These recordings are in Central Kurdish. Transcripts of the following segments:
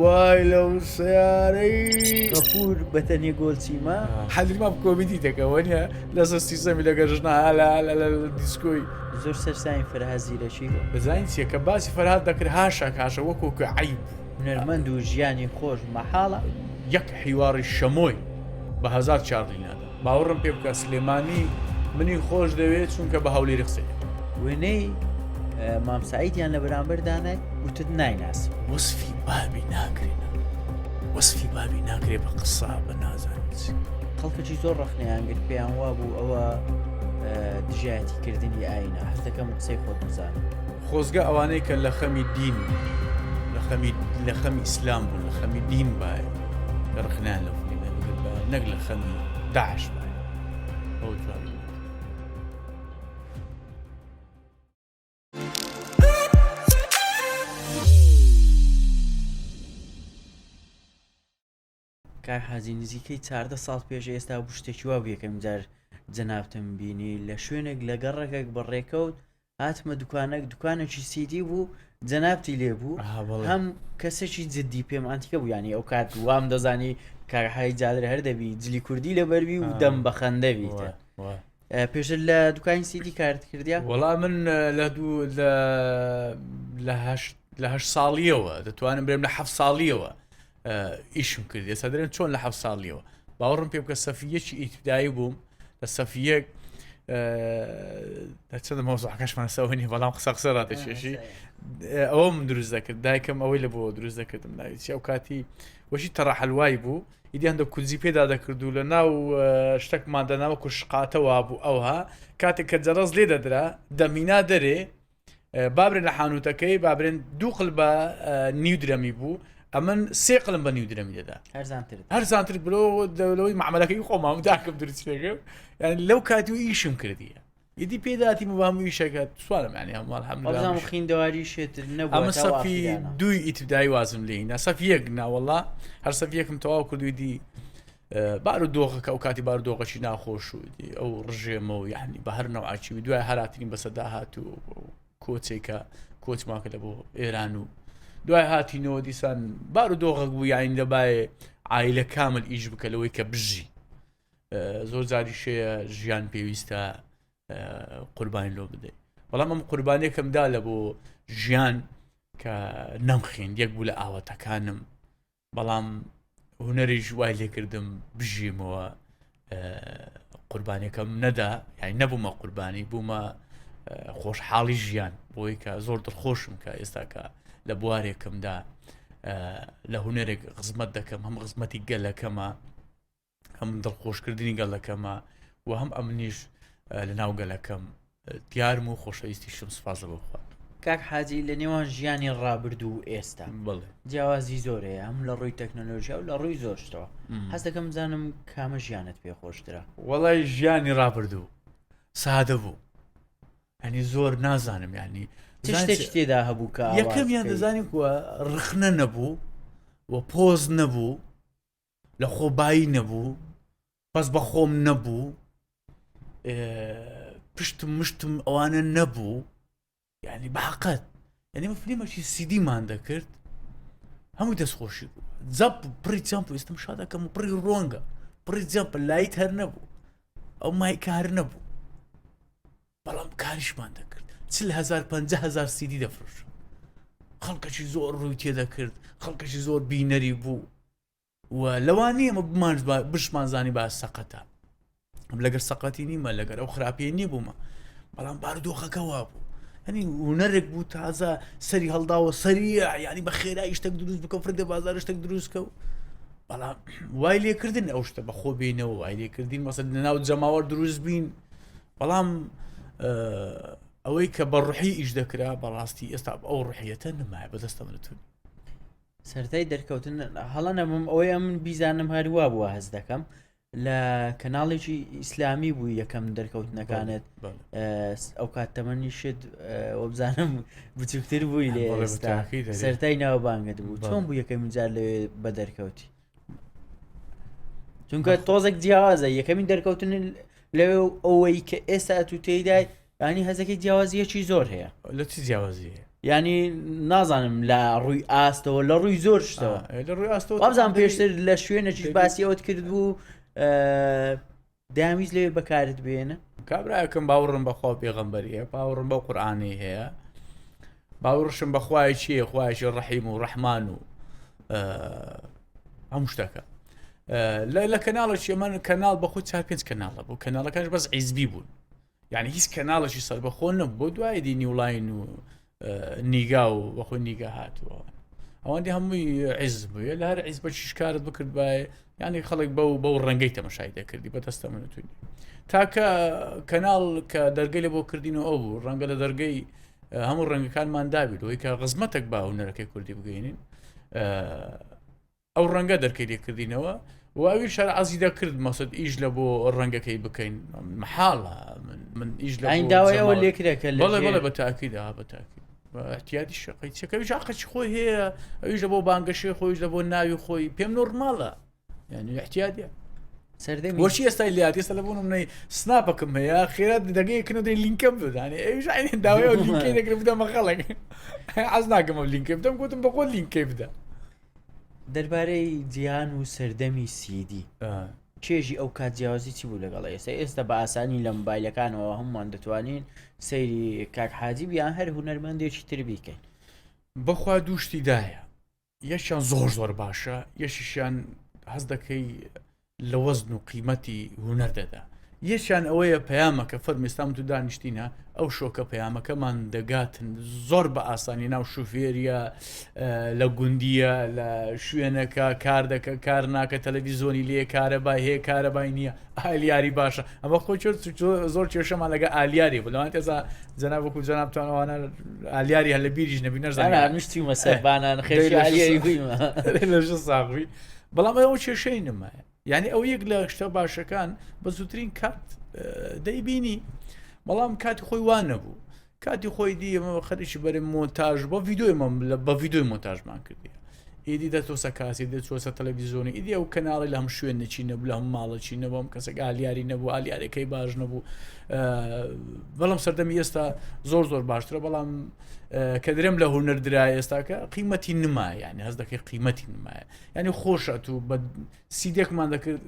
وای لەو سیارەی غەفور بەتەنێ گۆڵچیمە حەدرما کۆمیدی دەکەوەنیە لەسەر سیستەمی لەگەژنا هەلا لە دیسکۆی زۆر سەرساین فەرهازیرەشی بزانین چیە کە باسی فەرهاد دەکرد هاشا کاشە وەکوکە عیب هونەرمەند و ژیانی خۆش مەحاڵە یەک حیواری شەمۆی بە 1000 چارلینادا باوەڕم پێ بکە سلێمانی منی خۆش دەوێت چونکە بە هەولێری قسەیە وێنەی مامسعیدیان لە بەرامبەردانای وتت نایناسم وەسفی بابی ناکرێنە وەسفی بابی ناکرێ بە قسە بە نازانیت خەڵکەی زۆر ڕەخنەیانگرت پێیان وا بوو ئەوە دژایەتیکردنی ئاینە هەر دەکەم قسەی خۆت بزانم خۆزگە ئەوانەی کە لە خەمی دین لە خەمی ئیسلام بوون لە خەمی دین باە کە ڕخنیان لە فیلمە نەک لە خەمی داعش باە ئەو جوانی کار حەزی نزیکەی 14 ساڵ پێش ئێستا بوو شتێکی وا بوو یەکەم جار جەنابتم بینی لە شوێنێک لە گەڕێکێک بەڕێکەوت هاتمە دوکانێکی سیدی بوو جەنابتی لێبوو هەم کەسێکی جددی پێم ئەنتیکە بوو ینی ئەو کات وام دەزانی کارهای جادر هەر دەبی جلی کوردی لە بەروی و دەم بە خەندەوی پێشتر لە دوکانی سیدی کارت کردیا وەڵام من لە 8 ساڵیەوە دەتوانم برێم لە 7 ساڵیەوە ئیشم کرد ئێستا دەرێن چۆن لە 7 ساڵیەوە باوەڕم پێ بکە سەفیەکی ئیتیدایی بووم لە سەفیەک چەندە مۆزوعەکەشمان سەوێنی بەڵام قسە ڕاتەکێشی ئەوە من دروست دەکرد دایکم ئەوەی لە بۆ دروست دەکردم ناویچی ئەو کاتی وەشی تەڕەحەلوای بوو ئیدیان دە کوزی پێدا دەکرد و لە ناو شتێکمان دەناوە کوشقاتەوە بوو ئەوها کاتێک کە جەرەز لێ دەدرا دەمینا دەرێ بابرێن لە حانوتەکەی بابرێن دووقل بە نیو درەمی بوو ئەمن 3 قلم بە نیو درەمی دەدا هەرزانتر بلۆ دەولەوەی معاملەکەی خۆمام داکەم درستێکم یعنی لەو کاتی و ئیشم کردیە ئیدی پێداتی مبام ویشەکە سوالم ینی هەمووال هەموو خوێندەواری شێتر نەبوو ئەمە سەفی دوی ئیتیدایی وازم لێینا سەفی یەک ناوەڵا هەر سەفی یەکم تەواو کردووی دی بار و دۆخەکە ئەو کاتی بار و دۆخەشی ناخۆش و ئەو ڕژێمە و یعنی بە هەر نەوعاچی دوای هەراتنی بەسەدا هات و کۆچێکە کۆچماکە لە بۆ ئێران و دوای هاتینەوە دیسان بار و دۆخەک بوو یاین دەبایە عایلە کامل ئیش بکە لەوەی کە بژی زۆر جاری شەیە ژیان پێویستە قوربانی لۆ بدەیت بەڵام ئەم قوربانێکمدا لە بۆ ژیان کە نەمخین یەک بوو لە ئاوەتەکانم بەڵام هونەری ژوای لێکردم بژیمەوە قوربانێکم نەدا یعنی نەبوومە قوربانی بوومە خۆشحاڵی ژیان بۆی کە زۆر دڵخۆشم کە ئێستا کە لە بوارێکمدا لە هونەرێک خزمەت دەکەم هەم خزمەتی گەلەکەمە هەم دڵخۆشکردنی گەڵەکەمە و هەم ئەمنیش لە ناو گەلەکەم دیارم و خۆشەویستی شم سپاس بخوا کاک حاجی لە نێوان ژیانی ڕابردوو و ئێستا جیاوازی زۆرەیە هەم لە ڕووی تەکنۆلۆژیا و لە ڕووی زۆر شتەوە حەز دەکەم بزانم کامە ژیانت پێخۆشترە وەڵای ژیانی ڕابردوو سادە بوو ینی زۆر نازانم ینی شتێک تێدا هەبوو کە یەکەمیان دەزانیم کووە ڕخنە نەبوو و پۆز نەبوو لە خۆبایی نەبوو بەس بە خۆم نەبوو پشتم مشتم ئەوانە نەبوو یعنی باقەت یعنی من فیلمێکی سیدیمان دەکرد هەمووی دەستخۆشی بوو جەپ پڕی جەمپ و ئێستم شادەکەم و پڕی ڕۆنگە پڕی جەمپ لایت هەر نەبوو ئەو مایکە هەر نەبوو بەڵام کاریشمان دەکرد 40,000-50,000 سیدی دەفرۆش خەڵکەشی زۆر ڕووی تێدەکرد خەڵکەشی زۆر بینەری بوو و لەوانی ئەمە بشمان زانی با سەقەتە لەگەر سەقەتی نیمە لەگەر ئەو خراپی نیبوومە بەڵام بارودۆخەکە وا بوو هەنی هونەرێک بوو تازە سەری هەڵداوە سەریع ینی بە خێرایی شتێک دروست بکە فرە بازار شتێک دروستکە و بەڵام وای لێکردن ئەو شتە بە خۆ بینەوە وای لێکردین مەسەل لەناو جەماوەڕ دروست بین بەڵام ئەوەی کە بە ڕوحی ئیش دەکرا بەڕاستی ئێستا ئەو ڕوحیەتە نمایە بەدەستە منتون سەرەتای دەرکەوتن هەڵە نەبووم ئەوەی من بیزانم هەروە بووە هەز دەکەم لە کەناڵێکی ئیسلامی بوو یەکەم دەرکەوتنەکانت ئەو کات تەمەنیشت وەبزانم بچووکتر بووی لێ ئێستا سەرەتای ناوبانگت بوو چۆن بوو یەکەمین جار لەوێ بە دەرکەوتی چونکە تۆزێک جیاوازە یەکەمین دەرکەوتن لەوێ ئەوەی کە ئێستا تو تێدای ینی هەزەکەی جیاوازیەکی زۆر هەیە لە چی جیاوازیە ینی نازانم لە ڕووی ئاستەوە لە ڕووی زۆر شتەوە لە ڕووی ئاستەوە وابزان پێشتر لە شوێنێکیش باسی ئەوت کرد بوو داویست لێ بەکارت بێنە کابراکەم باوەڕم بەخوا پێغەمبەریە باوەڕم بە قورئانی هەیە باوەڕشم بەخوای چییە خوایشی ڕەحیم و ڕەحمان و هەموو شتەکە لە کەناڵێکی ئەمە کەناڵ بەخۆی 4-5 کەناڵە بوو کەناڵەکانش بەس عیزبی بوون یعنی هیچ کەناڵێکی سەربەخۆ نەبوو بۆ دوای دی نیولاین و نیگا و بەخۆی نیگا هاتووە ئەوەندی هەمووی عیز بووە لە هەر عیز بە چیشکارت بکرد بە ینی خەڵک بەو ڕەنگەی تەماشای دەکردی بەدەستە منتوونی تاکە کەناڵ کە دەرگەی لە بۆ کردینەوە ئەو بوو ڕەنگە لە دەرگەی هەموو ڕەنگەکانمان دابیت ئەوەی کە غزمەتێک با هونەرەکەی کوردی بگەینین ئەو ڕەنگە دەرکەی لێکردینەوە واوی شار عزی دەکرد مەسەد ئیش لە بۆ ڕەنگەکەی بکەین محاڵە من ئیش لە ئەین داوایەوە لێکرێکە بەڵێ بە تاکیدا بە تاکی احتیاتی شقی چەکەویش عقەتی خۆی هەیە ئەویش لە بۆ بانگەشەی خۆیش لە بۆ ناوی خۆی پێم نۆرماڵە یعنی احتیاطیە سەردەمی وەچی ئێستا لیات ئێستا لە بۆ منەی سناپەکەم هەیە خێرات دەگەیەکن و دەی لینکەم بدانێ ئەویش داوای لینکەی دەکرد بدەمە خەڵک حەز ناکەم ئەو لینکەی بدەم گوتم بەخۆ لینکەی بدە دەربارەی جیهان و سەردەمی سیدی چێژی ئەو کات جیاوازی چی بوو لەگەڵ ئێستا بە ئاسانی لە مۆبایلەکانەوە هەمومان دەتوانین سەیری کاک حاجی بیان هەر هونەرمەندێکی تر بیکەین بەخوا دووشتی دایە یەکیان زۆر باشە یەکیشیان هەز دەکەی لە وەزن و قیمەتی هونەر دەدا یەکیان ئەوەیە پەیامەکە فەرمیستان تو دانیشتینە ئەو شۆکە پەیامەکەمان دەگاتن زۆر بە ئاسانی ناو شوفێریە لە گوندیە لە شوێنەکە کار دەکە کار ناکە تەلەڤیزۆنی لێ کارەبای هەیە کارەبای نییە ئالیاری باشە ئەمە خۆی زۆر کێشەمان لەگە ئالیاری بوو لەوان تێزا جەناب وەکو جەنابتانەوانە ئالیاری هەل لە بیریش نەبی نەزانانی نوشتیمە سەربانان خێری بوویمە لەژ ساغوی بەڵام ئەوە کێشەی نمایە یعنی ئەو یەک لە شتە باشەکان بە زووترین کات دەیبینی بەڵام کاتی خۆی وان نەبوو کاتی خۆی دی ئەمە خەریکی بەرە مۆنتاژ بە ڤیدۆی بە ڤیدۆی مۆنتاژمان کردی ئیدی دەتۆسە کاسی دەچۆسە تەلەڤیزۆنی ئیدی ئەو کەناڵی لە هەم شوێنێکی نەبوو لە هەم ماڵەکی نەبوو ئەم کەسێک ئالیاری نەبوو ئالیارەکەی باش نەبوو بەڵام سەردەمی ئێستا زۆر باشترە بەڵام کە درێم لە هونەر درای ئێستاکە قیمەتی نمایە یعنی هەز دەکەی قیمەتی نمایە یعنی خۆشە تو بە سیدێکمان دەکرد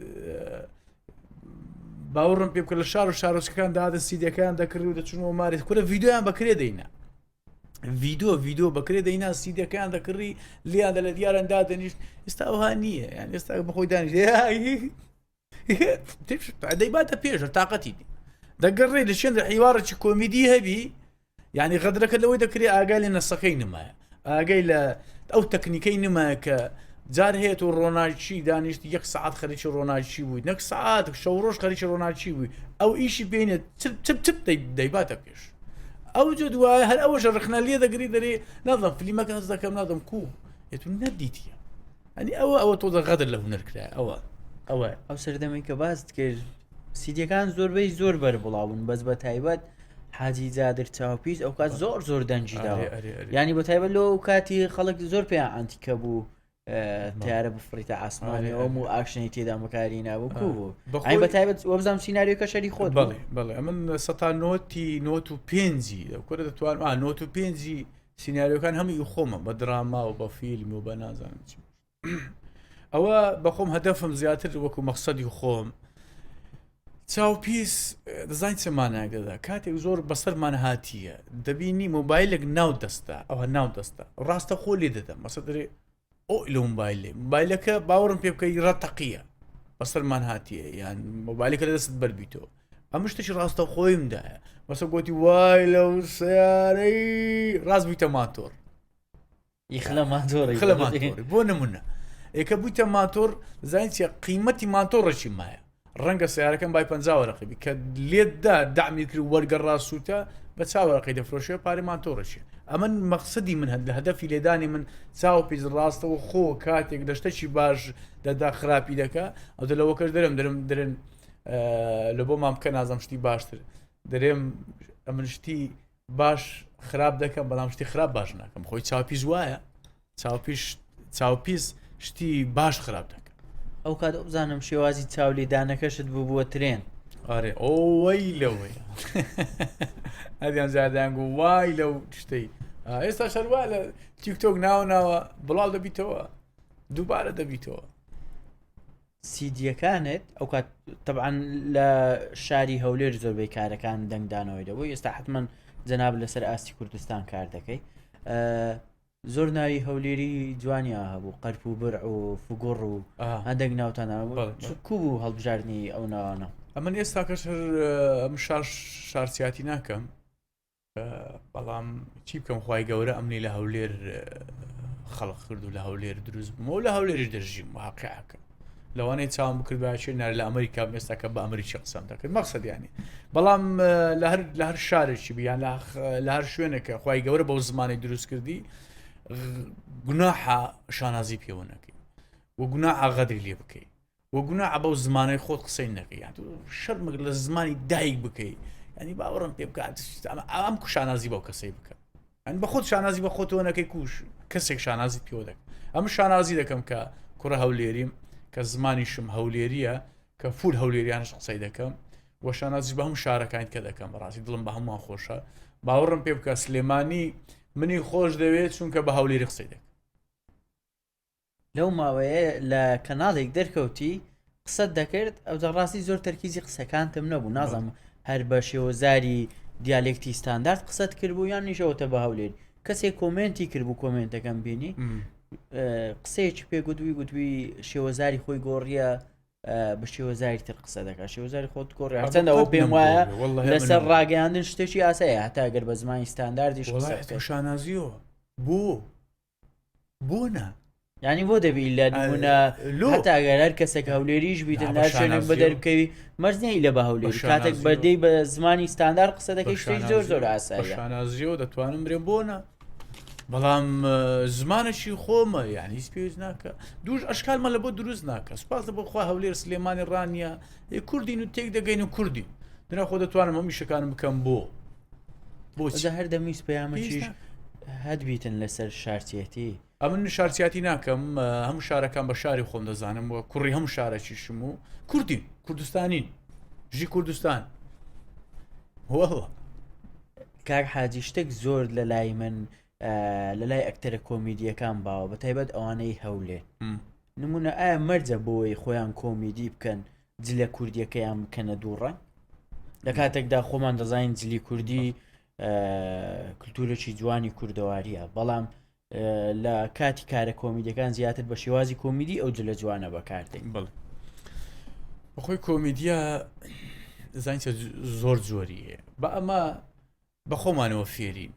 باوەڕم پێ بکە لە شار و شارۆچەکان دادە سیدەکان دەکرد و دەچونەوە مارێت کورە ڤیدۆیان بەکرێ دەینا ڤیدۆ بەکرێ دەینا سیدەکان دەکڕی لیان لە دیارەندا دەنیشت ئێستا ئەوها نییە یعنی ئێستا بەخۆی دانیشت دەیباتە پێشە تااقەتی دی دەگەڕێ لە شوێن حیوارێکی کۆمیدی هەبی یعنی غەدرەکە لەوەی دەکرێت ئاگای لە نەسەکەی نمایە ئاگەی لە ئەو تەکنیکەی نمایە کە جار هەیە و ڕۆناچی دانیشت 1 سعات خەریکی ڕۆناچی بووی نەک سعات شەو ڕۆژ خەریکی ڕۆناچی بووی ئەو ئیشی بینێت چپ دەیباتە پێش ئەو جۆ دوایە هەر ئەوەش ڕخنە لێ دەگری دەرێ نادەم فلیمەکە هەز دەکەم نادەم کو ئێتون نەدیتیە ئەنی ئەوە تۆ دەغەدر لە هونەر کرا ئەو سەردەمی کە باست کرد سیدیەکان زۆربەی زۆر بەربڵاون بەس بە تایبەت حاجی جادر چاوپیس ئەو کات زۆر دەنجی داوە ینی بە تایبەت لەو کاتی خەڵک زۆر پێیان ئەنتیکە بوو تیارە بفریتە ئاسمانی ئەوم و ئاکشنی تێدا مەکاری نابوو کو بوو بە تایبەت وەبزانام سیناریۆکە شەری خۆت بەڵێ ئەمن سەتا نۆت و پێنجی کورە دەتوانم نۆت و پێنجی سیناریۆکان هەمووی خۆمە بە دراما و بە فیلم و بە نازانم چی ئەوە بەخۆم هەدەفم زیاتر وەکو مەقسەدی خۆم چاوپیس دەزانین چەمانایەک دەدا کاتێک زۆر بەسەرمان هاتیە دەبینی مۆبایلێک ناو دەستا ئەوە ناو دەستا ڕاستە خۆ لێ دەدەم مەسە دەرێ ئەو لە مۆبایلەکە باوەڕم پێ بکەی ڕەتەقیە بەسەرمان هاتیە یان مۆبایلەکە لە دەست بەربیتەوە ئەم شتێکی ڕاستە خۆیمدایە بەسە گوتی وای لەو سیارەی ڕاست بوویتە ماتۆر خلە ماتۆڕی بۆ نمونە ئێکە بوویتە ماتۆر زانین چیە قیمەتی ماتۆڕێکی مایە ڕەنگە سیارەکەم بای 50 وەرەقی کە لێتدا دامی کرد وەرگە ڕاستوتە بە چاوەڕقی دەفرۆشێ پارەی ماتۆڕەشی ئەمە مەقسەدی من هەند لە هەدەفی لێدانی من چاو پیس ڕاستەوە خۆ کاتێک دەشتەکی باش دەدا خراپی دەکە ئەو لەوەکەش دەرێن لە بۆ مام بکە نازەم شتی باشتر دەرێم ئەمن شتی باش خراپ دەکەم بەڵام شتی خراپ باش ناکەم خۆی چاوپیش وایە چاوپیس شتی باش خراپ دەکەم ئەو کات بزانم شێوازی چاولێدانەکەشت بووە ترێن ئەوەی لەوەی هەدیان زیادیان گو وای لەو شتەی ئێستا شەروا لە تیکتۆک ناوە بڵاو دەبیتەوە دووبارە دەبیتەوە. سیدیەکانت ئەو کات طبعاً لە شاری هەولێر زۆربەی کارەکان دەنگدانەوەی دەبوو. ئێستا حتمما جەناب لەسەر ئاستی کوردستان کار دەکەی. زۆر ناوی هەولێری جوانیا هەبوو، قەرپ و برع و فگوڕ و هەندێک ناوتانە کو بوو هەڵبژاردننی ئەو ناوانە. ئەمن ئێستا کەش ئەم شارسیاتی ناکەم، بەڵام چی بکەم خوای گەورە ئەمنی لە هەولێر خەڵق کرد و لە هەولێر دروست بوومەوە لە هەولێریش دەژیم واقعەکە لەوانەیە چاوم بکرد باشێنار لە ئەمریکا ئێستا کە بە ئەمریکی قسەم دەکرد مەقسەد یانی، بەڵام لە هەر شارێکی بیان لە هەر شوێنێکە خوای گەورە بەو زمانی دروست کردی گوناحە شانازی پێوە نەکەی و گوناحە غەدری لێ بکەی و گوناحە بەو زمانەی خۆت قسەی نەکەی، یان شەرمەک لە زمانی دایک بکەی، ینی باوەڕم پێ بکات ئەم شانازی بەو کەسەی بکە، ئەن بە خۆت شانازی بە خۆتەوە نەکەی کوش کەسێک شانازی پێوە دەکەم. ئەم شانازی دەکەم کە کوڕە هەولێریم کە زمانیشم هەولێریە کە فول هەولێریانش قسەی دەکەم و شانازی بە هەموو شارەکان کە دەکەم، بەڕاستی دڵم بە هەمووان خۆشە، باوەڕم پێ بکە سلێمانی منی خۆش دەوێت چونکە بە هەولێری قسەی دەکەم. لەو ماوەیە لە کەناڵێک دەرکەوتی قسەت دەکرد ئەو دەڕاستی زۆر تەرکیزی قسەکانتم نەبوو، نازانم هەر بە شێوەزاری دیالێکتی ستاندارد قسەت کردبوو یان نیشەوەتە بە هەولێر. کەسێک کۆمنتی کردبوو کۆمنتەکەم بینی قسەیەکی پێ گوتووی شێوەزاری خۆی گۆڕیە بە شێوەزاری تر قسە دەکات، شێوەزاری خۆت گۆڕی هەرچەندە ئەوە پێم وایە لەسەر ڕاگەیاندن شتێکی ئاسایە هەتا ئەگەر بە زمانی ستانداردیش شانازیەوە بۆ نە ینی بۆ دەبی لە نمونە هەتا ئەگەر هەر کەسێک هەولێریش بیتن لا شوێنێک بە دەربکەوی مەرجنەی لە بە هەولێری کاتێک بەردەی بە زمانی ستاندارد قسە دەکەی شتێک زۆر ئاساییە. شانازیەوە دەتوانم برێ بۆ نە، بەڵام زمانەشی خۆمە یعنی هیچ پێویست ناکە دووش ئەشکالمە لە بۆ دروست ناکە. سوپاس لە بۆخوا هەولێر سلێمانی ڕانیە کوردین و تێک دەگەین و کوردین دنا خۆ دەتوانم هەموو شەکانم بکەم بۆچی هەر دەمیست پەیامەکیش هەدبیتن لەسەر شارچێتی. ئەمن شارچیاتی ناکەم، هەموو شارەکان بە شاری خۆم دەزانم و کوڕی هەموو شارێکیشم و کوردین کوردستانین ژی کوردستان. وەڵڵا کاک حاجی شتێک زۆر لە لای من لە لای ئەکتەرە کۆمیدیەکان باوە بە تایبەت ئەوانەی هەولێ نمونە ئایا مەرجە بۆی خۆیان کۆمیدی بکەن جلە کوردیەکەیان بکەنە دووڕە لە کاتێکدا خۆمان دەزانین جلی کوردی کلتورێکی جوانی کوردەواریە، بەڵام لە کاتی کارە کۆمیدیەکان زیاتر بە شێوازی کۆمیدی ئەو جلە جوانە بەکاردێن. بەخۆی کۆمیدیە زانیتە زۆر جۆریە بە ئەمە بە خۆمانەوە فێرین.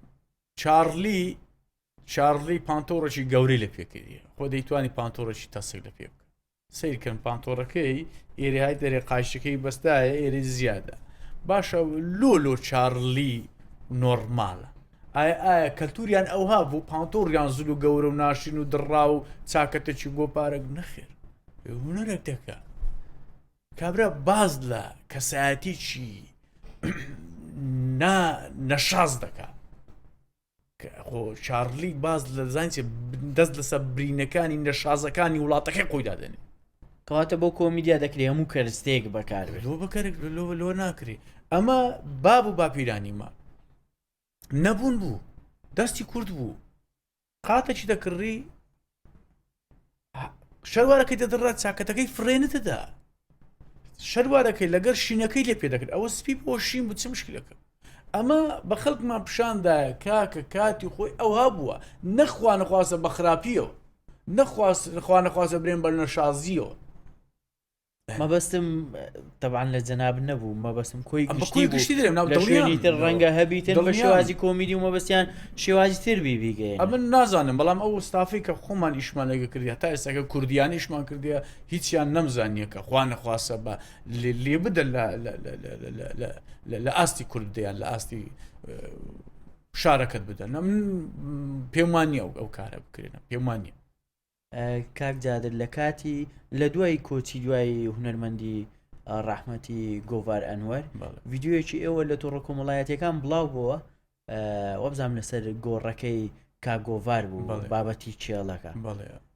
چارلی پانتۆڕێکی گەورەی لە پێکردیە خۆ دەیتوانی پانتۆڕێکی تەسک لە پێ بکە سیرکەن پانتۆڕەکەی ئێرەهای دەرێ قایشەکەی بەستایە ئێرە زیادە باشە لۆ چارلی نۆرمالە ئایا کەلتوریان ئەوها بوو پانتۆڕیان زول و گەورە و ناشین و دڕا و چاکەتێکی گۆپارەک نەخێر هونەرێک دەکە کابرا باز لە کەسایەتیی نەشاز دەکات. خۆ چارلی باز لە زانیە دەست لەسەر برینەکانی نەشازەکانی وڵاتەکەی خۆی دادێنێ کەواتە بۆ کۆمیدیا دەکرێت هەموو کەرستێک بەکارێت لۆ بەکارێک لۆ ناکرێ. ئەمە باب و باپیرانی ما نەبوون بوو دەستی کورد بوو قاتەکی دەکڕی شەروارەکەی دەدڕات چاکەتەکەی فرێنتەدا شەروارەکەی لەگەر شینەکەی لێ پێ دەکرد ئەوە سپی بۆ شین بوو چ مشکلەکە. ئەمە بە خەڵکمان پیشاندایە کاکە کاتی خۆی ئەوها بووە نەخوا نەخواسە بە خراپیەوە نەخوا نەخواسە برێن بە نەشازیەوە. مەبەستم تەبعاً لە جەناب نەبوو مەبەستم کۆی گشتی لە شوێنی تر ڕەنگە هەبیتن بە شێوازی کۆمیدی و مەبەستیان شێوازی تر بیگەین. ئەمن نازانم بەڵام ئەو ستافی کە خۆمان ئیشمان لەگە کردی تا ئێستاکە کوردیانی ئیشمان کردیە هیچیان نەمزانیەکە خوا نەخواسە بە لێ بدە لە ئاستی کوردیان لە ئاستی شارەکەت بدەن پێم وانیە ئەو کارە بکرێنە پێم وانیە. کاک جادر لە کاتی لە دوای کۆچی دوای هونەرمەندی ڕەحمەتی گۆڤار ئەنوەر ڤیددیوەیەکی ئێوە لە تۆڕە کۆمەڵایەتەکان بڵاو بووە وەبزانام لەسەر گۆڕەکەی کاگۆڤار بوو بابەتی چێڵەکە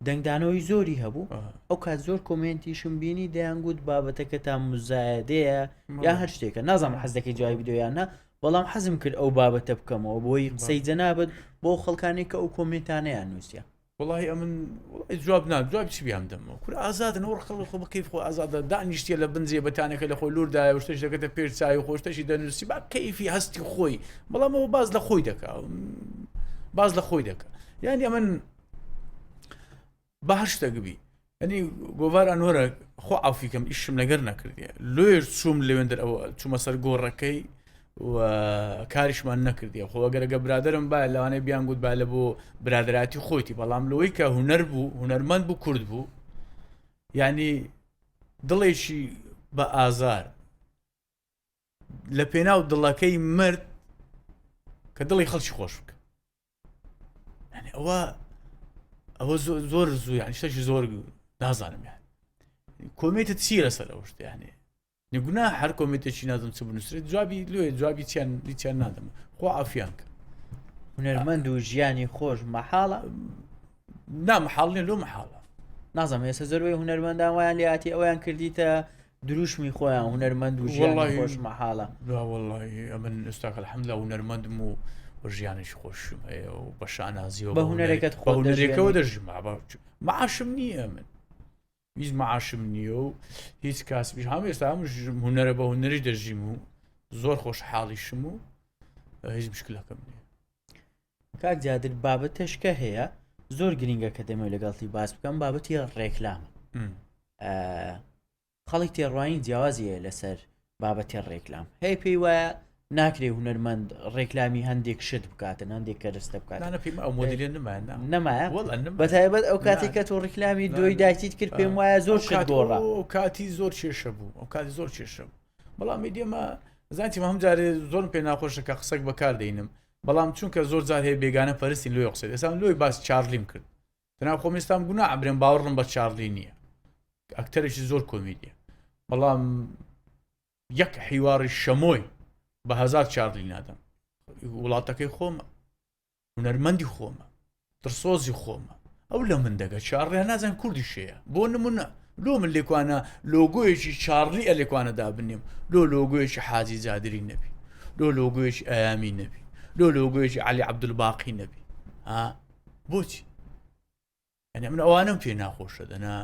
دەنگدانەوەی زۆری هەبوو ئەو کات زۆر کۆمنتیشم بینی دەیانگوت بابەتەکە تا مزایدەیە یا هەر شتێکە نازانم حەز دەکەی جوای ڤیددیۆیانە بەڵام حەزم کرد ئەو بابەتە بکەمەوە بۆی قسەی جەنابەت بۆ خەڵکانی کە ئەو کۆمنتانەیان نووسە. والله ئەمن جواب نام جواب چی بیام دەمەوە کورە ئازادن ئەو خەڵک خۆ بکەیف خۆ ئازادە دانیشتە لە بنجێ بەتانەکە لە خۆی لوردایە و شتێک دەکەتە پێش چاوی و خۆشتەشی دەنووسی با کەیفی هەستی خۆی بەڵام ئەوە باز لە خۆی دەکا باز لە خۆی دەکا یعنی ئەمن بەهشتە گوبی ینی گۆڤار ئەنوەرە خۆ ئافیکەم ئیشم لەگەر نەکردیە لێر چووم لەوێندر ئەوە چوومە سەر گۆڕەکەی و کاریشمان نەکردیە خۆ ئەگەرەگە برادرم با لەوانەیە بیان گوت با لە بۆ برادراتی خۆیتی بەڵام لەوەی کە هوەر بوو هوەرمەند بوو کورد بوو یعنی دڵێکی بە ئازار لە پێناو دڵەکەی مرد کە دڵی خەڵکی خۆش بکە یعنی ئەوە زۆر زوو یعنی شتێکی زۆر نازانم یعنی کۆمێتت چی لەسەر ئەو شتە یعنی نگونا هەر کۆمێتێکی نازم چ بنووسێت جوابی لێ جوابی چیان نادەم خۆ ئافیان کە هونەرمەند و ژیانی خۆش مەحاڵە نامەحاڵ نیە لۆ مەحاڵە نازانم ئێستا زۆربەی هونەرمەندان وایان لێهاتی ئەویان کردیتە دروشمی خۆیان هونەرمەند و ژیانی خۆش مەحاڵە والله ئەمن ئێستاکە الحەمدلله هونەرمەندم و ژیانیش خۆشم هەیە و بە شانازیەوە بە هونەرێکت بە هونەرێکەوە دەژیم معاشم نییە من هیچ معاشم نییە و هیچ کاسبیش هەم ئێستا هونەرە بە هونەری دەژیم و زۆر خۆشحاڵیشم و هیچ مشکلەکەم نییە. کاک جادر بابەتەشکە هەیە زۆر گرنگە کە دەمەوێت لەگەڵی باس بکەم بابەتی ڕێکلامە خەڵک تێڕوانی جیاوازی هەیە لەسەر بابەتی ڕێکلام هەیە پێی وایە ناکرێ هونەرمەند ڕێکلامی هەندێک شت بکاتن هەندێک کەرستە بکاتن ئەو مۆدلێ نەمایە بەتایبەت ئەو کاتێک کە تۆ ڕێکلامی دۆی دایتیت کرد پێم وایە زۆر شت گۆڕا کاتی زۆر کێشە بوو ئەو کاتی زۆر کێشە بوو بەڵام دیێمە زانتی هەم جارێ زۆرم پێ ناخۆشە کە قسەک بەکاردەینم بەڵام چونکە زۆر جار هەیە بێگانە پەرستین لۆی قسەی ئێستا لۆی باس چارلیم کرد تەنها خۆمێستان گونا ئەبرێن باوەڕم بە چارلی نییە ئەکتەرێکی زۆر کۆمیدیە بەڵام یەک حیواری شەمۆی بە هەزار چارلی نادەم وڵاتەکەی خۆمە هونەرمەندی خۆمە ترسۆزی خۆمە ئەو لە من دەگە چارڵیان نازان کوردی شەیە بۆ نمونە لۆ من لێکوانە لۆگۆیەکی چارلی ئە لێکوانەدا بنێم لۆ لۆگۆیەکی حاجی جادری نەبی لۆ لۆگۆیەکی ئەیامی نەبی لۆ لۆگۆیەکی عەلی عەبدولباقی نەبی بۆچی ئەنێ من ئەوانم پێ ناخۆشە دەنا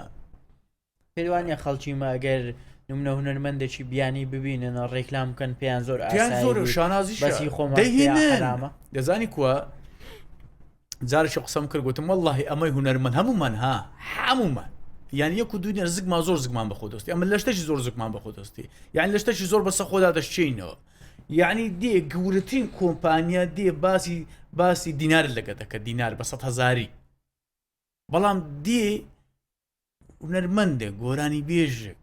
پێوانە خەڵکی ماگەر نمونە هونەرمەندێکی بیانی ببینن ڕێکلام بکەن پێیان زۆر زۆر شانازی بەسی خۆمە دەزانی کووە جارێکی قسەم کرد گوتم والله ئەمەی هونەرمەند هەمومان هەمومان یعنی یەک و دوو زگمان زۆر زگمان بە خۆ دەستی ئەمە لە شتێکی زۆر زگمان بە خۆ دەستی یعنی لە شتێکی زۆر بەسە خۆدا دەشتینەوە یعنی دێ گەورەترین کۆمپانیا دێ باسی دینار لەگە دەکە دینار بە 100,000 بەڵام دێ هونەرمەندە گۆرانی بێژێک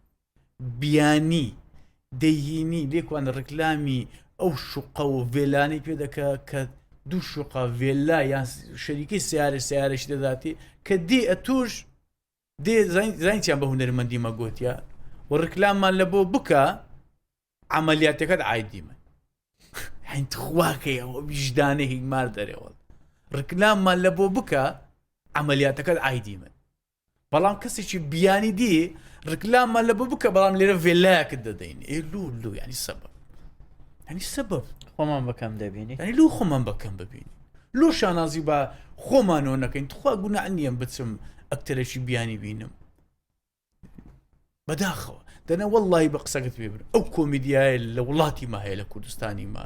بیانی دەیهینی لێکوان ڕێکلامی ئەو شوقە و ڤێلانی پێ دەکە کە دوو شوقە ڤێلا یان شەریکەی سیارەشی دەداتی کە دێ ئەتوش دێ زانیان بە هونەرمەندی مەگوتیا و ڕێکلاممان لە بۆ بکە عملیاتەکەت عایدی من هەین خواکەیەوە ویژدانە هیگمار دەرێەوە ڕێکلاممان لە بۆ بکە عملیاتەکەت عایدی من بەڵام کەسێکی بیانی دی ڕێکلاممان لە بۆ بکە بەڵام لێرە ڤێلایەکت دەدەین لو ینی سەبەب خۆمان بەکەم دەبینی ینی لو خۆمان بەکەم ببینی لۆ شانازی بە خۆمانەوە نەکەین تخوا گونا نییەم بچم ئەکتەرێکی بیانی بینم بەداخەوە دەنا وەڵڵاهی بە قسەکەت پێ برم ئەو کۆمیدیایە لە وڵاتی ما هەیە لە کوردستانی ما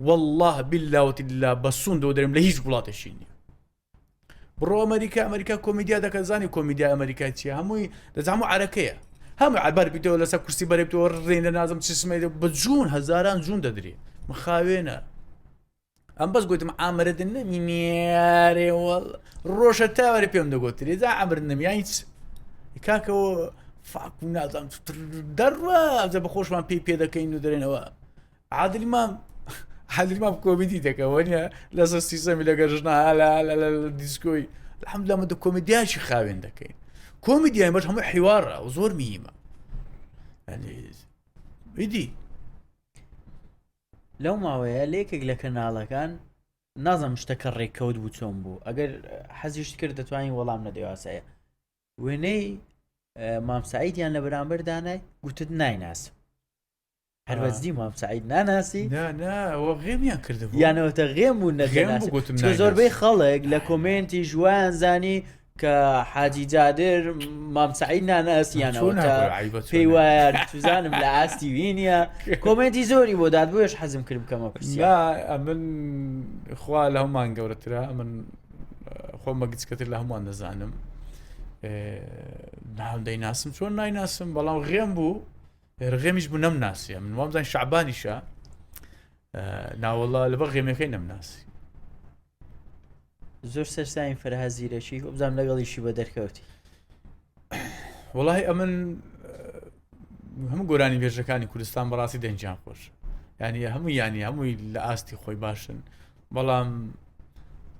والله بالله وتعالى بە سوندەوە دەرم لە هیچ وڵاتێکی نییە بڕۆ ئەمریکا کۆمیدیا دەکە زانی کۆمیدیا ئەمریکای چیە هەمووی لە هەموو عەرەکەیە هەموو عەبەر بیتەوە لەسەر کورسی بەرێبتەوە ڕێنە نازم چسمێ بە جوون هەزاران جوون دەدرێ مخاوێنە ئەم بەس گوتم ئامرەدن نەمینێرێ وەڵ ڕۆژە تاوەرە پێم دەگوتری زا ئەمرن نەمیان هیچ کاکەوە فاکو نازم دەڕوە بە خۆشمان پێ دەکەین و دەرێنەوە عادلیمام کۆمیدی دەکەوە نیە لەسەر سیستەمی لەگە ژنە لە دیسکۆی الحەمدولله من کۆمیدیاشی خاوێن دەکەین کۆمیدیای بەش هەموو حیوارە و زۆر میمە ئیدی لەو ماوەیە لێکێک لە کەناڵەکان نازم شتەکە ڕێککەوت بوو چۆن بوو ئەگەر حەزیشت کرد دەتوانین وەڵام نەدەواسەیە وێنەی مامسعیدیان لە بەرامبەر دانای گوتت نایناسم هەربەجدی مام سعید ناناسی نا ئەوە غێمیان کردبوو یانەوەتە غێم بوو غێم بوو گوتم نەگەناسی نایناسی. زۆربەی خەڵک لە کۆمنتی جوان زانی کە حاجی جادر مام سعید ناناسییانەوە پێی وایە توزانم لە ئاستی وینە کۆمنتی زۆری بۆ داد بۆیش حەزم کردم کەمە پرسیار من خوا لە هەمومان گەورەترە من خۆمە گچکەتر لە هەمووان دەزانم ناو دەیناسم چۆن نایناسم بەڵام غێم بوو غێمیش بوو نەمناسیە من وامزان شعبانیشە ناوەڵا لەبەر غێمەکەی نەمناسی زۆر سەرساین فەرهازیرەکی بزانام لەگەڵیشی بە دەرکەوتی وڵی ئەمن هەموو گۆرانی بێژەکانی کوردستان بەڕاستی دەنجیان خۆش ینی هەمووی لە ئاستی خۆی باشن بەڵام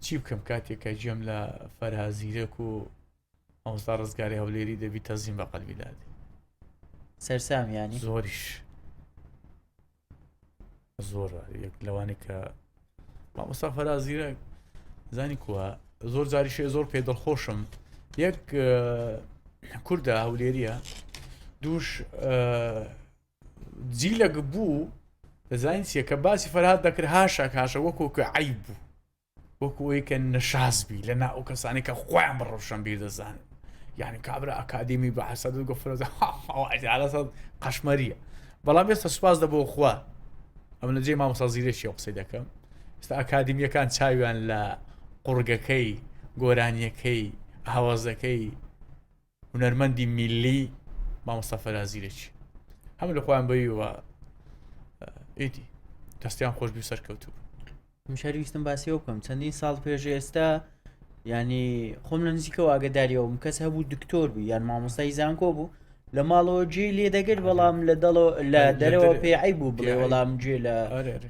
چی بکەم کاتێکە جێم لە فەرهازیرەک و ئەوستا ڕزگاری هەولێری دەبی تەزیم بە قەلبیلادی سەرسامیانی زۆریش زۆر یەک لەوانی کە مامۆستا فەرهازیرە زانی کووە زۆر جاریشێ زۆر پێدڵخۆشم یەک کووردە هەولێریە دووش جیلەک بوو دەزانین چیە کە باسی فەرهاد دەکرد هاشە وەکو کە عیب بوو وەکو ئەوەی کە نەشازبی لە ناو کەسانی کە خۆیان بە ڕەوشەمبیر دەزانن یعنی کابرا ئەکادیمی بە حەسەد و گەفرەزە قەشمەریە بەڵام ئێستا سوپاس دەبەوە خوا ئەمە لە جێ مامۆستا زیرەشی قسەی دەکەم ئێستا ئەکادیمیەکان چاویان لە قوڕگەکەی گۆرانیەکەی هاوازەکەی هونەرمەندی میلی مامۆستا فەرهازیرەکی هەموو لە خۆیان بەویەوە ئیدی دەستیان خۆشبی سەرکەوتوو شەرویستم باسیەوە بکەم چەندین ساڵ پێش ئێستا ینی خۆم لە نزیکەوە ئاگداریەوە کەس هەبوو دکتۆر بوو یان مامۆستای زانکۆ بوو لە ماڵەوە جێ لێ دەگرت بەڵام لە دەرەوە پێعی بوو بڵێ وەڵام جێ لە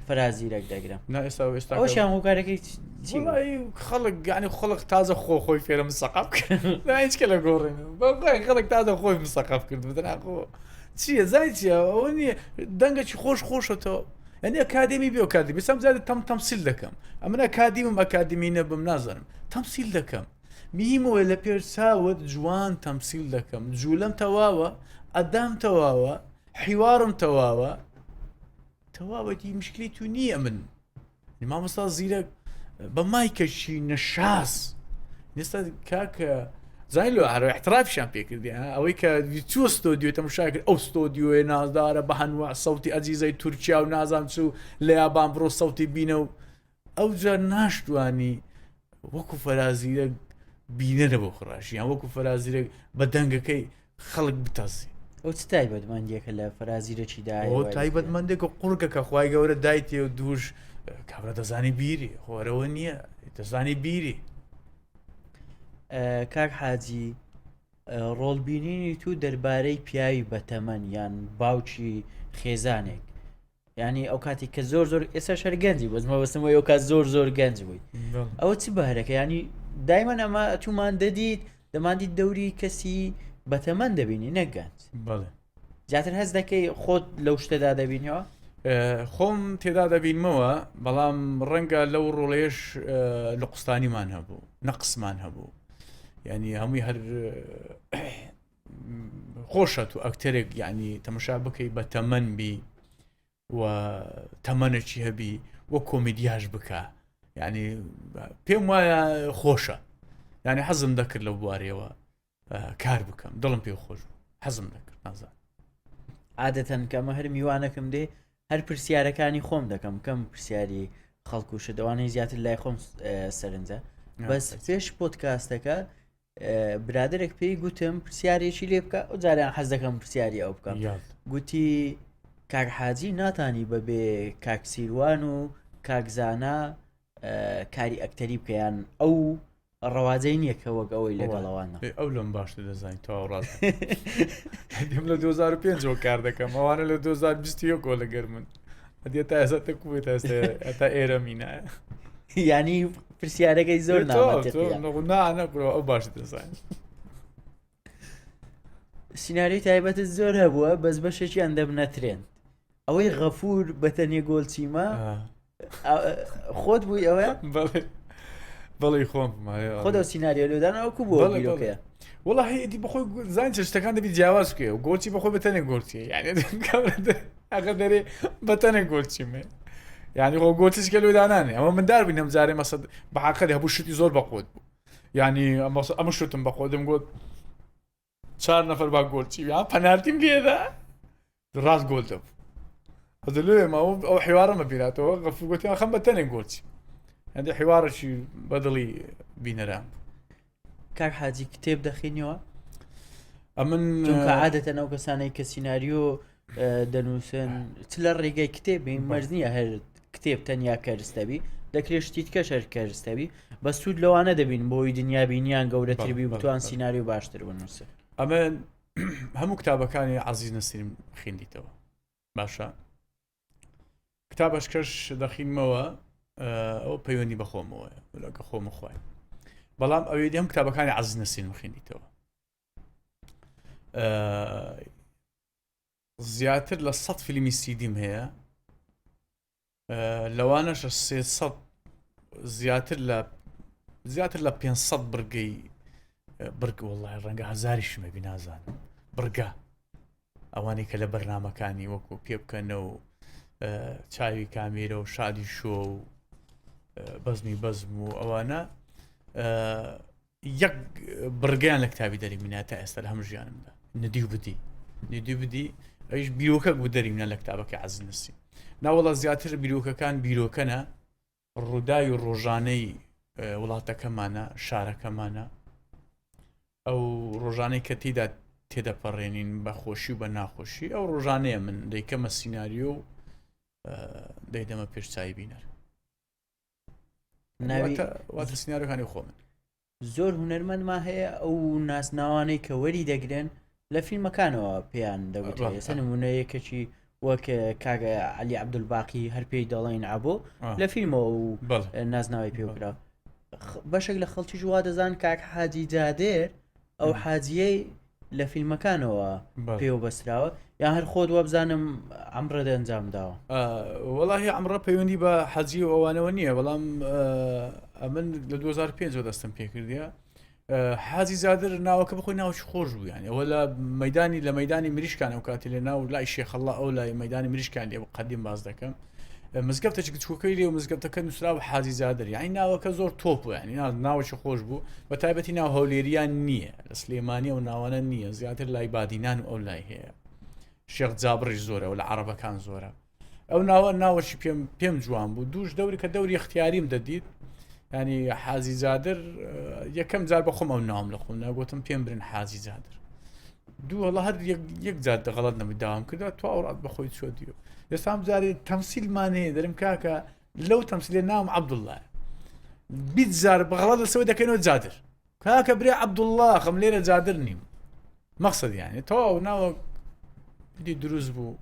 فەرهازیرەک دەگرم ئەوشیان هۆکارەکەی خەڵک گانی خەڵک تازە خۆی فێرە مسەقاف کرد هیچکە لە گۆڕێن خەڵک تازە خۆی مسەقاف کرد بدەناخۆ چییە زای چیە ئەوە نییە دەنگەی خۆشەوە ئەنی ئەکادمی بێ ئەکادمی بەسەم زیادە تەمسیل دەکەم ئەمن ئەکادیمم ئەکادمی نەبم نازانم تەمسیل دەکەم میمەوە لە پێر چاوت جوان تەمسیل دەکەم جوولەم تەواوە ئەدام تەواوە حیوارم تەواوەتی مشکلی تو نییە من مامۆستا زیرەک بە مایکەشی نەشاس نێستا کاکە زانین لە هەرۆی احترافیشان پێکردی ئەوەی کە چوە ستۆدیۆ تەماشا کرد ئەو ستۆدیۆی نازدارە بە هەنوە سەوتی ئەزیزەی تورکیا و نازان چوو لە یابان بڕۆ سەوتی بینە و ئەو جار ناشتوانی وەکو فەرهازیرە بینە نەبوو خڕاشی یان وەکو فەرهازیرە بە دەنگەکەی خەڵک بتەزی ئەو چ تایبەتمەندیەکە لە فەرهازیرەکی دایە تایبەتمەندێک و قوڕگەکە خوای گەورە دایتێ و دووش کابرا دەزانی بیری خۆرەوە نییە دەزانی بیری کاک حاجی ڕۆڵبینینی تو دەربارەی پیاوی بەتەمەن یان باوکی خێزانێک ینی ئەو کاتی کە زۆر ئێستا شەر گەنجی بەزمە بەستم ئەو کات زۆر گەنج بووی ئەوە چی بەهرەکە ینی دایمەن ئەمە تومان دەدیت دەماندیت دەوری کەسی بەتەمەن دەبینی نەگەنج جاتر هەز دەکەی خۆت لەو شتەدا دەبینیەوە خۆم تێدا دەبینمەوە بەڵام ڕەنگە لەو ڕۆڵێش لە قوستانیمان هەبوو نەقسمان هەبوو ینی هەمووی هەر خۆشە تو ئەکتەرێک ینی تەماشا بکەی بە تەمەن بی و تەمەنێکی هەبی وە کۆمیدیاش بکە ینی پێم وایە خۆشە ینی حەزم دەکرد لەو بوارەوە کار بکەم دڵم پێ خۆش حەزم دەکرد نازان عادەتەن کەمە هەر میوانەکەم دێ هەر پرسیارەکانی خۆم دەکەم کەم پرسیاری خەڵکو و شەدەوانەی زیاتر لای خۆم سەرنجە بەس پێش پۆدکاستەکە برادێک پێی گوتم پرسیارێکی لێ بکە ئەو جاریان حەز دەکەم پرسیاری ئەو بکەم گوتی کاک حاجی ناتانی بەبێ کاک سیروان و کاکزانە کاری ئەکتەری بکەیان ئەو ڕەوازەی نییە کە وەک ئەوەی لەگەڵەوانە ئەو لەم باشتر دەزانین تەواو ڕاست دێم لە 2005 کار دەکەم ئەوانە لە 2020 گۆ لەگەر من ئەدێ تا ئێستا تەکوێت ئەتا ئێرە مینایە ینی پرسیارەکەی زۆر نامەتەوە ئەو باش دەزانین سیناری تایبەتت زۆر هەبووە بەس بەشێکیان دەبنە ترێن ئەوەی غەفور بەتەنێ گۆڵچیمە خۆت بووی ئەوە بەڵێ خۆم خۆدە سیناریۆ لەدان ئەوکو بۆ بیرۆکەیە والله هي بخۆی زان شتەکان دەبی جیاواز بکەی و گۆچی بەخۆی بەتەنێک گۆچی یعنی ئەگە دەرێ بەتەنێک گۆچیمێ یعنی خۆ گۆچش گەلودانانێ ئەمە من دار بینم جارێ مەسەد بەحاقەری هەبوو شتی زۆر بەخۆت بوو یعنی ئەمە شتم بەخۆدم گوت 4 نەفەر با گۆچی یا پەنالتیم لێدا ڕاست گۆل دەبوو ئەدەلوێ ماوە ئەو حیوارەمە بیناتەوە غەفور گوتیان خەم بەتەنێک گۆچی هەندێک حیوارەشی بەدڵی بینەران کاک حاجی کتێب دەخینەوە ئەمن چونکە عادەتەن ئەو کەسانەی کە سیناریۆ دەنووسن چ لە ڕێگەی کتێبی مەرج نییە هەر کتێب تەنیا کەرستەبی دەکرێت شتی تکە شەر کەرستەبی بە سوود لەوانە دەبین بۆی دنیابینیان گەورەتربی بتوان سیناریۆ باشتر بنووسن ئەمە هەموو کتابەکانی عەزیز نەسرین خوێندیتەوە باشە کتابەشکەش دەخینمەوە ئەو پەیوەندی بەخۆمەوە لەکە خۆم خوای بەڵام ئەوێ هەم کتابەکانی عەزیز نەسرین خوێندیتەوە زیاتر لە 100 فیلمی سیدیم هەیە لەوانەش 300 زیاتر لە 500 برگەی برگ وڵای ڕەنگە هەزاریشمە بی نازانم برگە ئەوانەی کە لە بەرنامەکانی وەکو پێ بکەنە و چاوی کامێرە و شادی شۆ و بەزمی بەزم و ئەوانە یەک برگیان لە کتابی دەریمینە تا ئێستا لە هەموو ژیانمدا ندی بدی ئەویش بیرۆکە بوو دەریمینە لە کتابەکە عەزیز نەسرین ناوەڵە زیاتر بیرۆکەکان بیرۆکەنە ڕووداوی و ڕۆژانەی وڵاتەکەمانە شارەکەمانە ئەو ڕۆژانەی کە تێدەپەڕێنین بە خۆشی و بە ناخۆشی ئەو ڕۆژانەیە من دەیکەمە سیناریۆ و دەیدەمە پێشچوی بینەر واتە سیناریۆکانی خۆ من زۆر هونەرمەندمان هەیە ئەو ناسناوانەی کە وەری دەگرن لە فیلمەکانەوە پێیان دەوتێت ئێستا نمونەیەکەکی وەک کاگە عەلی عەبدولباقی هەر پێی دەڵێن عەبۆ لە فیلمەوە و نازناوی پێوکرا بەشێک لە خەڵکیش وا دەزان کاک حاجی جادێر ئەو حاجیەی لە فیلمەکانەوە پێوە بەستراوە یان هەر خۆت وە بزانم ئەمڕە دەنجام داوە وەڵاهی ئەمڕە پەیوەندی بە حەجی و ئەوانەوە نییە بەڵام ئەمن لە 2005 دەستم پێکردیە حاجی زادر ناوەکە بخۆی ناوەی خۆش بوو یانی ئەوە لە مەدانی مریشکان ئەو کاتی لێ ناو لای شێخەڵڵا ئەو لای مەدانی مریشکان لێ قەدیم باز دەکەم مزگەفتێکی کچووەکەی لێ و مزگەفتەکە نووسرا بە حاجی زادر یعنی ناوەکە زۆر تۆپ بوو ینی ناوەکی خۆش بوو بە تایبەتی ناو هەولێریان نییە لە سلێمانی و ناوانە نییە زیاتر لای بادینان و ئەو لای هەیە شێخ جابڕیش زۆرە و لە عەرەبەکان زۆرە ئەو ناوەشی پێم جوان بوو دووش دەوری کە دەوری اختیاریم دەدیت ینی حاجی زادر یەکەم جار بەخۆم ئەو ناوم لە خۆم ناگوتم پێم برن حاجی زادر دوو هەڵە هەر یەک جار دەغەڵەت نەبووی داوام کردە تو ئەوڕات بەخۆی چۆ دیوە ئێستام جارێ تەمسیلمانەیە دەرم کاکە لەو تەمسیلێ ناوم عەبدوڵڵایە 20 جار بەغەڵەت لەسەوەی دەکەینەوە جادر کاکە برێ عەبدوڵڵا خەم لێرە جادر نیم مەقسەد یانی تەواو ناوە دی دروست بوو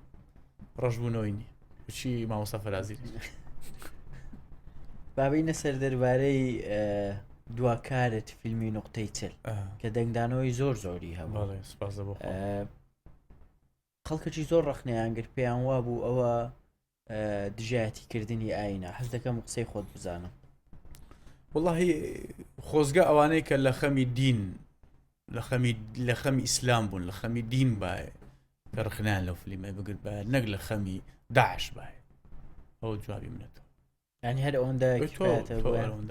ڕەشبوونەوەی نییە بچی مامۆستا فەرازی بابینە سەر دەربارەی دواکارت فیلمی نقطەی چل کە دەنگدانەوەی زۆری هەبوو خەڵکەی زۆر ڕەخنەیان گر پێیان وا بوو ئەوە دژایەتیکردنی ئاینە حەز دەکەم قسەی خۆت بزانم واللهی خۆزگە ئەوانەی کە لە خەمی دین لە خەمی ئیسلام بوون لە خەمی دین باە کە ڕخنیان لەو فیلمە بگرت بە نەک لە خەمی داعش باە ئەو جوابی منێتەوە ینی هەر ئەوەندە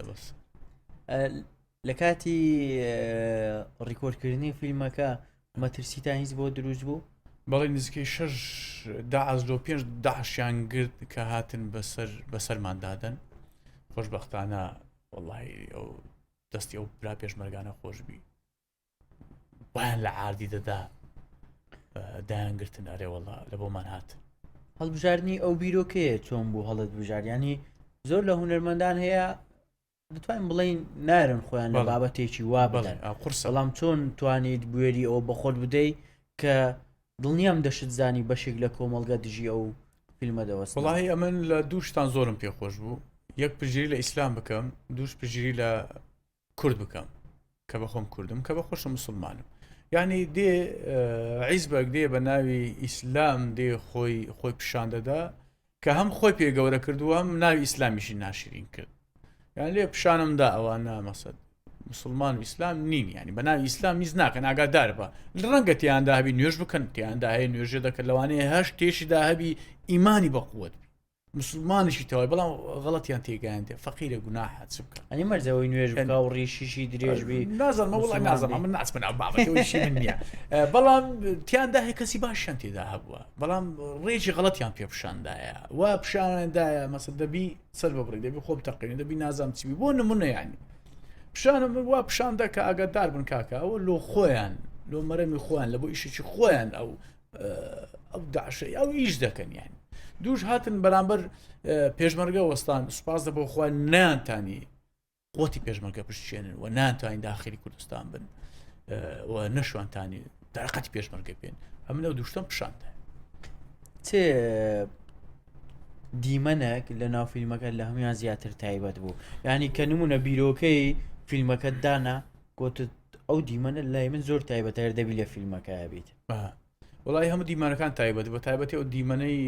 بەس لە کاتی ڕیکۆردکردنی فیلمەکە مەترسیتان هیچ بۆ دروست بوو بەڵێ نزیکەی 6 داعشیان گرت کە هاتن بەسەرماندادەن خۆشبەختانە وەڵڵاهی ئەو دەستی ئەو برا پێشمەرگانە خۆشبی بایان لە عاردی دەدا دایانگرتن ئەرێ وەڵڵا لە بۆمان هاتن هەڵبژاردننی ئەو بیرۆکەیە چۆن بوو هەڵت بژار ینی زۆر لە هونەرمەندان هەیە دەتوانین بڵین نارن خۆیان لە بابەتێکی وا بدەن بەڵام چۆن توانیت بوێری ئەو بە خۆت بدەیت کە دڵنیام دەشت زانی بەشێک لە کۆمەڵگە دژی ئەو فیلمە دەوەست وەڵاهی ئەمن لە دووشتان زۆرم پێخۆش بوو یەک پژگیری لە ئیسلام بکەم دووش پژگیری لە کورد بکەم کە بەخۆم کوردم کە بە خۆشە مسلمانم یعنی دێ عیزبەک دێ بە ناوی ئیسلام دێ خۆی پیشان دەدا کە هەم خۆی پێگەورە کردو هەم ناوی ئیسلامیشی ناشرین کرد یان لێ پیشانمدا ئەوانە مەسەد مسلمان و ئیسلام نین ینی بەناوی ئیسلام میز ناکەن ئاگادار بە ڕەنگە تیاندا هەبی نوێژ بکەن تیاندا هەیە نوێژە دەکەن لەوانەیە هەش تێشیدا هەبی ئیمانی بەقووت مسلمانیشی تەوای بەڵام غەڵەتیان تێگەیاندێ فەقیرە گوناحە چ بکەن ئەنی مەرجەوەی نوێژ بکە و ڕیشیشی درێژبی نازانمە وڵای نازانم من ناچمە ناو بابەتەوەیشی من نییە بەڵام تیاندا هەیە کەسی باشیان تێدا هەبووە بەڵام ڕێژی غەڵەتیان پێپشاندایە وا پیشانەدایە مەسە دەبی سەر ببڕی دەبی خۆ بتەقینی دەبی نازانم چی بۆ نمونە یانی پیشانم وا پیشاندا کە ئاگادار بن کاکە ئەوە لۆ خۆیان لۆ مەرەمی خۆیان لە بۆ ئیشێکی خۆیان ئەو داعشەی ئەو ئیش دەکەن یانی دووش هاتن بەرامبەر پێشمەرگە وەستان سوپاس دەبۆ خۆیان نانتانی قوتی پێشمەرگە پشتێنن و نانتوانین داخلی کوردستان بن و نەشوانتانی دەرەقەتی پێشمەرگە بێن ئەمن ئەو دووشتم پیشاندا چێ دیمەنێک لە ناو فیلمەکە لە هەمویان زیاتر تایبەت بوو ینی کە نمونە بیرۆکەی فیلمەکەت دانا گوتت ئەو دیمەنە لای من زۆر تایبەتەر دەبی لە فیلمەکە بێت وڵی هەموو دیمانەکان تایبەت بە تایبەتی ئەو دیمەنەی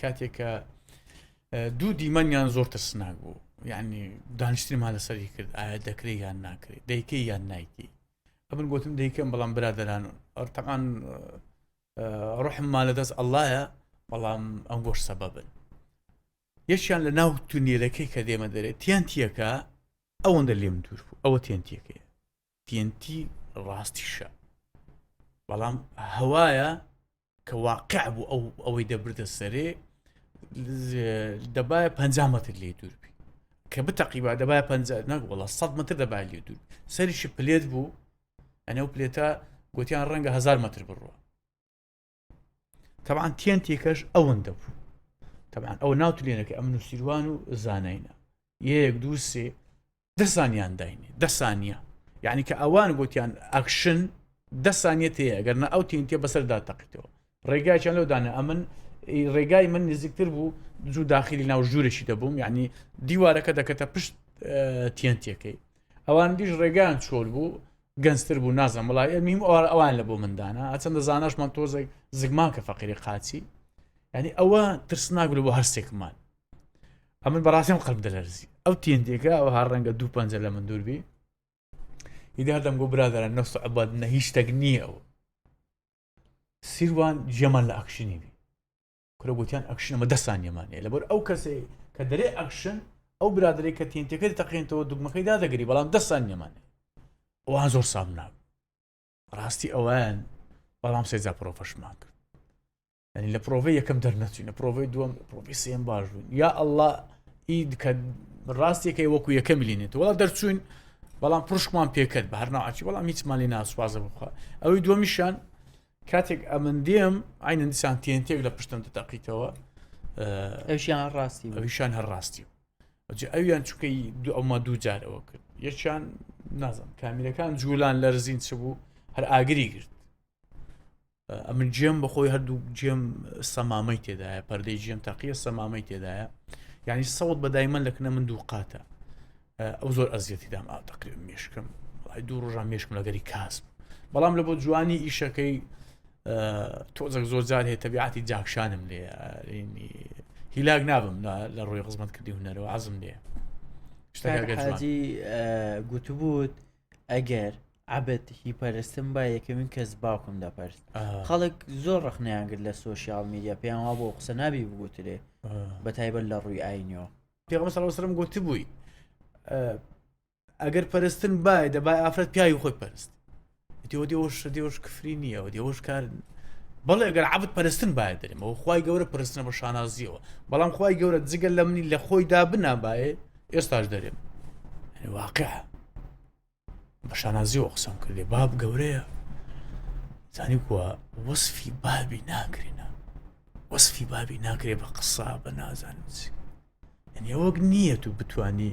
کاتێکە دوو دیمەنیان زۆر ترسناک بوو یعنی دانیشتنیمان لەسەری کرد ئایا دەکرێت یان ناکرێت دەیکەی یان نایکی ئەمن گوتم دەیکەم بەڵام برادەران ئەرتەقان ڕحممان لەدەست ئەڵایە بەڵام ئەم گۆش سەبەبن یەکیان لە ناو تونێلەکەی کە دێمە دەرێت تیانتیەکە ئەوەندە لێم دوور بوو ئەوە تێنتیەکەیە تێنتی ڕاستیشە بەڵام هەوایە کە واقع بوو ئەوەی دەبردە سەرێ دەبایە 50 مەتر لێ دووربی کە بتەقیبا دەبایە 50 نەگوڵە 100 مەتر دەبای لێ دوور سەریشی پلێت بوو ئەنە و پلێتە گوتیان ڕەنگە 1000 مەتر بڕوە طبعا تێنتێکەش ئەوەندە بوو طبعا ئەو ناوتولێنەکە ئەمن و سیروان و زانینە یەک دوو سێ 10 سانیان داینێ 10 سانیە یعنی کە ئەوان گوتیان ئەکشن 10 سانیە تەیە ئەگەرنە ئەو تێنتیە بەسەردا تەقیتەوە ڕێگایان لەودانە ئەمن ڕێگای من نزیکتر بوو جوو داخلی ناو ژوورێکی دەبووم یعنی دیوارەکە دەکەتە پشت تێنتیەکەی ئەوان دیش ڕێگایان چۆل بوو گەنجتر بوو نازم وڵای ئەمیم ئەوان لە بۆ مندانە ئەچەندە زاناشمان تۆزێک زگمان کە فەقیری قاچی ینی ئەوە ترسناک بوو بۆ هەرسێکمان ئەمن بەڕاستیم قەلب دەلەرزی ئەو تێنتێکە ئەو هەر ڕەنگە 2 پەنجە لە من دووربی ئیدار دەم گۆ برادەران نەفس و عەباد نە هیچ شتێک نییە ئەوە سیروان جێمان لە ئەکشنی بی کورە گوتیان ئەکشن ئەمە 10 سانیەمانەیە لەبەر ئەو کەسێ کە دەرێ ئەکشن ئەو برادەرێک کە تێنتەکە تەقێنەوە دوگمەکەی دادەگری بەڵام 10 سانیەمانەیە ئەوان زۆر سام ناک ڕاستی ئەوان بەڵام سێجا پرۆفەشمان کرد ینی لە پرۆڤی یەکەم دەرنەچوینە پرۆڤی دووەم پرۆڤی سێم باش بوون یا ئەڵڵا ئید کە ڕاستیەکەی وەکو یەکەم لینێت وەڵا دەرچوین بەڵام پڕشکمان پێکرد بە هەر ناوچی بەڵام هیچمان لێ ناسوازە بخوا ئەوەی دووەمیشان کاتێک ئەمن دێم ئاینە دیسان تێنتێک لە پشتم دەتەقیتەوە ئەوشیان ڕاستی ئەویشان هەر ڕاستی ئەویان چووکەی ئەومە دوو جار ئەوە کرد یەکیان نازم کامیرەکان جوولان لەرزین چ بوو هەر ئاگری گرت ئەمن جێم بەخۆی هەردوو جێم سەمامەی تێدایە پەردەی جێم تاقیە سەمامەی تێدایە یعنی سەوت بەدای من لەکنە من دوو قاتە ئەو زۆر ئەزیەتی دام تقریبا مێشکم دوو ڕۆژان مێشکم لەگەری کاسب بەڵام لە بۆ جوانی ئیشەکەی تۆزێک زۆر جار هەیە تەبیعەتی جاکشانم لێ هیلاک نابم لە ڕۆی خزمەت کردی هونەرەوە عەزم لێ حاجی گوتبووت ئەگەر عەبەت هی پەرستم با یەکەمین کەس باوکم دەپەرست خەڵک زۆر ڕخنەیانگرت لە سۆشیال میدیا پێیان وا بۆ قسە نابی بگوترێ بەتایبەت لە ڕووی ئاینەوە پێغەمبەر صلی الله علیه و سلم گوتبووی ئەگەر پەرستن باە دەبای ئافرەت پیاوی خۆی پەرست دیۆش کفری نییە و دیۆش کار بەڵێ ئەگەر عەبد پەرستن باە دەرێم ئەو خوای گەورە پەرستنە بە شانازیەوە بەڵام خوای گەورە جگەل لە منی لە خۆی دابنابایە ئێستاش دەرێم واقع بە شانازیەوە قسەم کردێ باب گەورەیە زانی کووە وەسفی بابی ناکرێنە وەسفی بابی ناکرێ بە قسە بە نازانم چی یعنی ئەوەک نییە تو بتوانی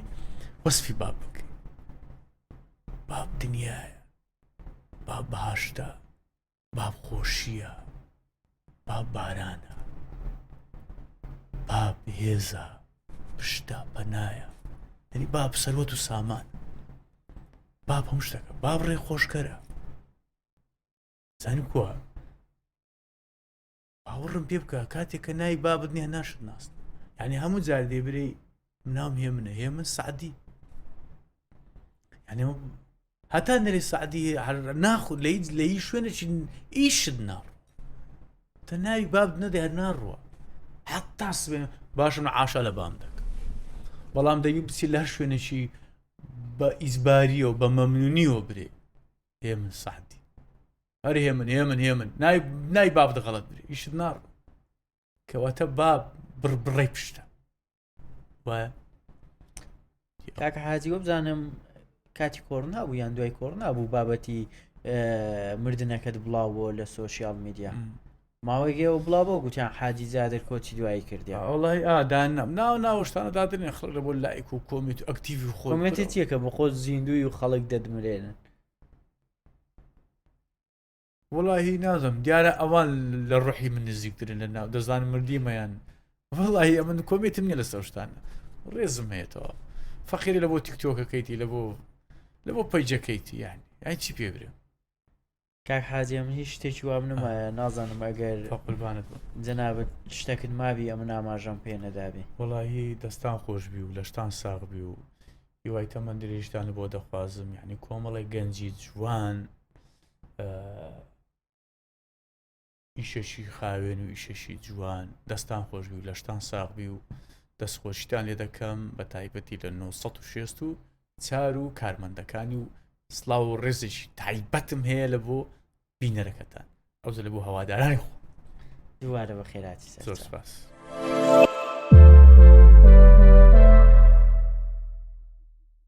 وەسفی باب بکەی باب دنیایە باب بەهاشتە باب خۆشیە باب بارانە باب هێزە پشتە پەنایە یعنی باب سەروەت و سامان باب هەموو شتەکە باب ڕێ خۆشکەرە زانی کووە باوەڕم پێ بکە کاتێک کە ناوی بابت نییە ناشت ناست یعنی هەموو جار دێبرەی ناوم هێ منە هێ من سعدی یعنی هەتا نەری سعدی ناخود لەی شوێنێکی ئیشت ناڕ تە ناوی باب نەدە هەر ناڕوە حتا سبێ باشم عاشا لە بام دەکە بەڵام دەوی بچی لە هەر شوێنێکی بە ئیزباریە و بە مەمنونیەوە برێ هێ من سعدی هەر هێمن نای باب دەغەڵت برێ ئیشت ناڕ کەواتە باب بڕێ پشتە وایە کاکە حاجی وە بزانم کاتی کۆڕنا بوو یان دوای کۆڕنا بوو بابەتی مردنەکەت بڵاوە لە سۆشیال میدیا ماوەیەوە بڵاوە گوتیان حاجی زادر کۆچی دوایی کردیا وڵی ئادان ناوەشتانە دادنێ خڵ لە بۆ لایک و کۆمیت و ئەکتیوی خۆ کۆمنتی چیەکە بە خۆ زیندوی و خەڵک دەدمرێنن وڵی نازم دیارە ئەوان لە ڕۆحی من نزیکترن لە ناو دەزانم مردیمەیان وڵی ئەمن کۆمیتم نیە لە سەشتانە ڕێزم هەیەەوە فەقیری لە بۆ تیکتۆکەکەیتی لە بۆ پەیجەکەیتی یانی ئای چی پێ برێ کاک حاجی من هیچ شتێکی وام نمایە نازانم ئەگەر قوربانت جەنابەت شتێکت مابی ئەمە ئاماژەم پێ نەدابێ وڵی دەستان خۆش بی و لەشتان ساغ بی و هیوای تەمەند درێژتان بۆ دەخوازم یعنی کۆمەڵی گەنجی جوان ئیشەشی خاوێن و ئیشەشی جوان دەستان خۆش بی و لەشتان ساغ بی و دەستخۆشیتان لێ دەکەم بە تایبەتی لە 960 و چار و کارمەندەکانی و سڵاو و ڕێزێکی تایبەتم هەیە لە بۆ بینەرەکەتان ئەوزە لە بۆ هەوادارانی خۆ دووارە بە خێراتی زۆر سپاس.